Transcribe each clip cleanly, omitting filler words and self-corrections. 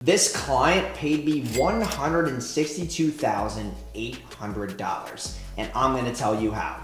This client paid me $162,800, and I'm gonna tell you how.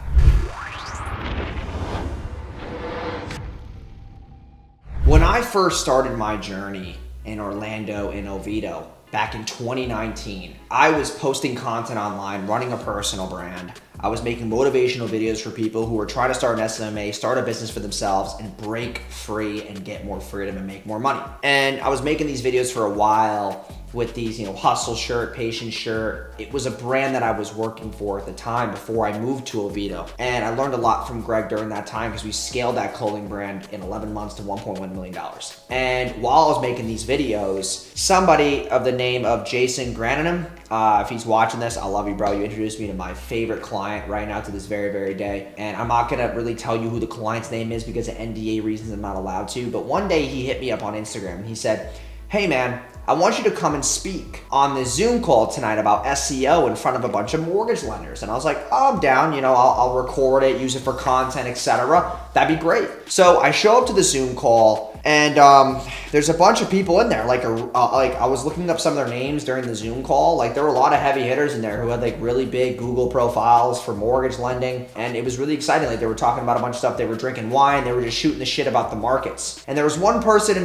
When I first started my journey in Orlando and Oviedo back in 2019, I was posting content online, running a personal brand. I was making motivational videos for people who were trying to start an SMMA, start a business for themselves, and break free and get more freedom and make more money. And I was making these videos for a while with these, hustle shirt, patient shirt. It was a brand that I was working for at the time before I moved to Oviedo. And I learned a lot from Greg during that time because we scaled that clothing brand in 11 months to $1.1 million. And while I was making these videos, somebody of the name of Jason Grananum, if he's watching this, I love you, bro. You introduced me to my favorite client right now to this very, very day. And I'm not gonna really tell you who the client's name is because of NDA reasons I'm not allowed to. But one day he hit me up on Instagram and he said, "Hey man, I want you to come and speak on this Zoom call tonight about SEO in front of a bunch of mortgage lenders." And I was like, "Oh, I'm down, I'll record it, use it for content, etc. That'd be great." So I show up to the Zoom call and there's a bunch of people in there. Like I was looking up some of their names during the Zoom call. Like there were a lot of heavy hitters in there who had like really big Google profiles for mortgage lending. And it was really exciting. Like they were talking about a bunch of stuff. They were drinking wine. They were just shooting the shit about the markets. And there was one person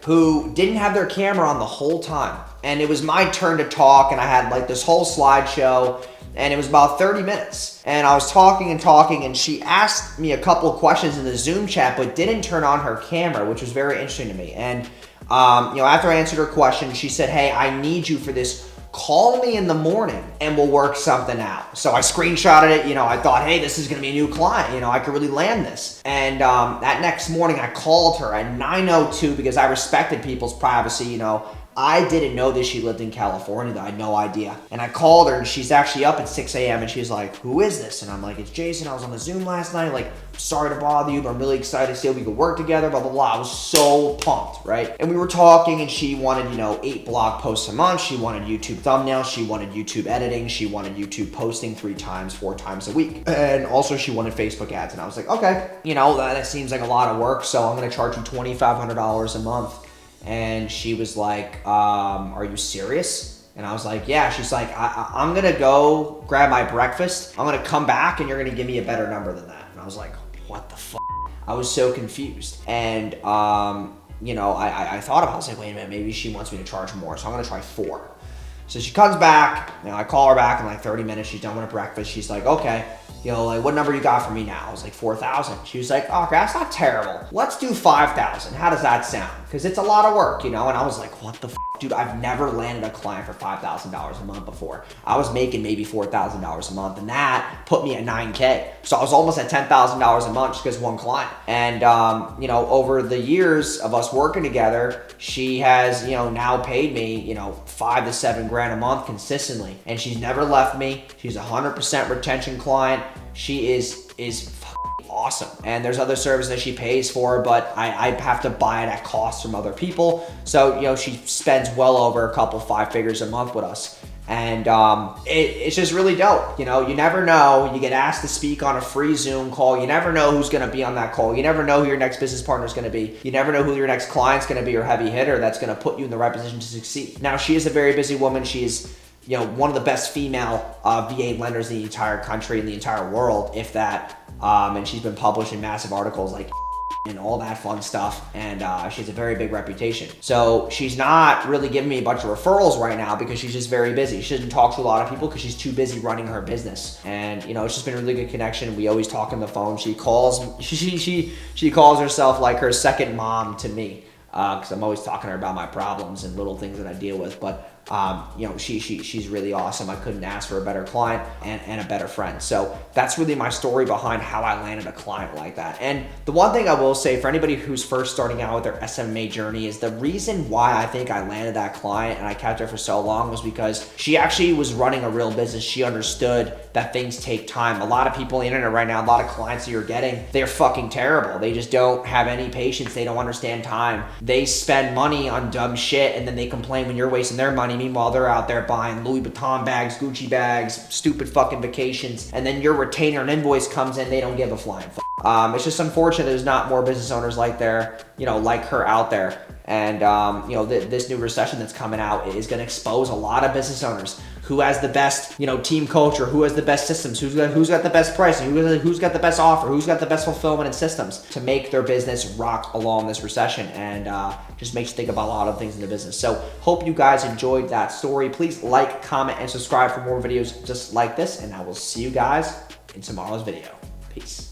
who didn't have their camera on the whole time. And it was my turn to talk, and I had like this whole slideshow, and it was about 30 minutes. And I was talking, and she asked me a couple of questions in the Zoom chat, but didn't turn on her camera, which was very interesting to me. And after I answered her question, she said, "Hey, I need you for this. Call me in the morning and we'll work something out." So I screenshotted it. I thought, hey, this is going to be a new client. I could really land this. And that next morning I called her at 9:02 because I respected people's privacy. I didn't know that she lived in California. I had no idea. And I called her and she's actually up at 6 a.m. and she's like, "Who is this?" And I'm like, "It's Jason. I was on the Zoom last night. Like, sorry to bother you, but I'm really excited to see if we could work together, blah, blah, blah." I was so pumped, right? And we were talking and she wanted, 8 blog posts a month. She wanted YouTube thumbnails. She wanted YouTube editing. She wanted YouTube posting 3 times, 4 times a week. And also she wanted Facebook ads. And I was like, okay, that seems like a lot of work. So I'm going to charge you $2,500 a month. And she was like, "Are you serious?" And I was like, "Yeah." She's like, I'm going to go grab my breakfast. I'm going to come back and you're going to give me a better number than that. And I was like, what the fuck? I was so confused. And, I thought about it. I was like, wait a minute, maybe she wants me to charge more. So I'm going to try 4. So she comes back, I call her back in like 30 minutes. She's done with her breakfast. She's like, "Okay, what number you got for me now?" I was like, 4,000. She was like, "Okay, that's not terrible. Let's do 5,000. How does that sound?" Because it's a lot of work, And I was like, what the f? Dude, I've never landed a client for $5,000 a month before. I was making maybe $4,000 a month, and that put me at 9K. So I was almost at $10,000 a month just because one client. And, over the years of us working together, she has, now paid me, 5 to 7 grand a month consistently. And she's never left me. She's a 100% retention client. She is awesome. And there's other services that she pays for, but I have to buy it at cost from other people. So, she spends well over a couple 5 figures a month with us. And it's just really dope. You never know. You get asked to speak on a free Zoom call. You never know who's going to be on that call. You never know who your next business partner is going to be. You never know who your next client's going to be or heavy hitter that's going to put you in the right position to succeed. Now, she is a very busy woman. She is one of the best female VA lenders in the entire country, in the entire world, if that. And she's been published in massive articles like and all that fun stuff. And she has a very big reputation. So she's not really giving me a bunch of referrals right now because she's just very busy. She doesn't talk to a lot of people because she's too busy running her business. And it's just been a really good connection. We always talk on the phone. She calls herself like her second mom to me. Because I'm always talking to her about my problems and little things that I deal with. But she's really awesome. I couldn't ask for a better client and a better friend. So that's really my story behind how I landed a client like that. And the one thing I will say for anybody who's first starting out with their SMMA journey is the reason why I think I landed that client and I kept her for so long was because she actually was running a real business. She understood that things take time. A lot of people on the internet right now, a lot of clients that you're getting, they're fucking terrible. They just don't have any patience. They don't understand time. They spend money on dumb shit and then they complain when you're wasting their money. Meanwhile, they're out there buying Louis Vuitton bags, Gucci bags, stupid fucking vacations, and then your retainer and invoice comes in, they don't give a flying fuck. It's just unfortunate there's not more business owners like her out there. And you know, this new recession that's coming out is going to expose a lot of business owners. Who has the best, you know, team culture? Who has the best systems? Who's got the best pricing? Who's got the best offer? Who's got the best fulfillment and systems to make their business rock along this recession? And just makes you think about a lot of things in the business. So hope you guys enjoyed that story. Please like, comment, and subscribe for more videos just like this. And I will see you guys in tomorrow's video. Peace.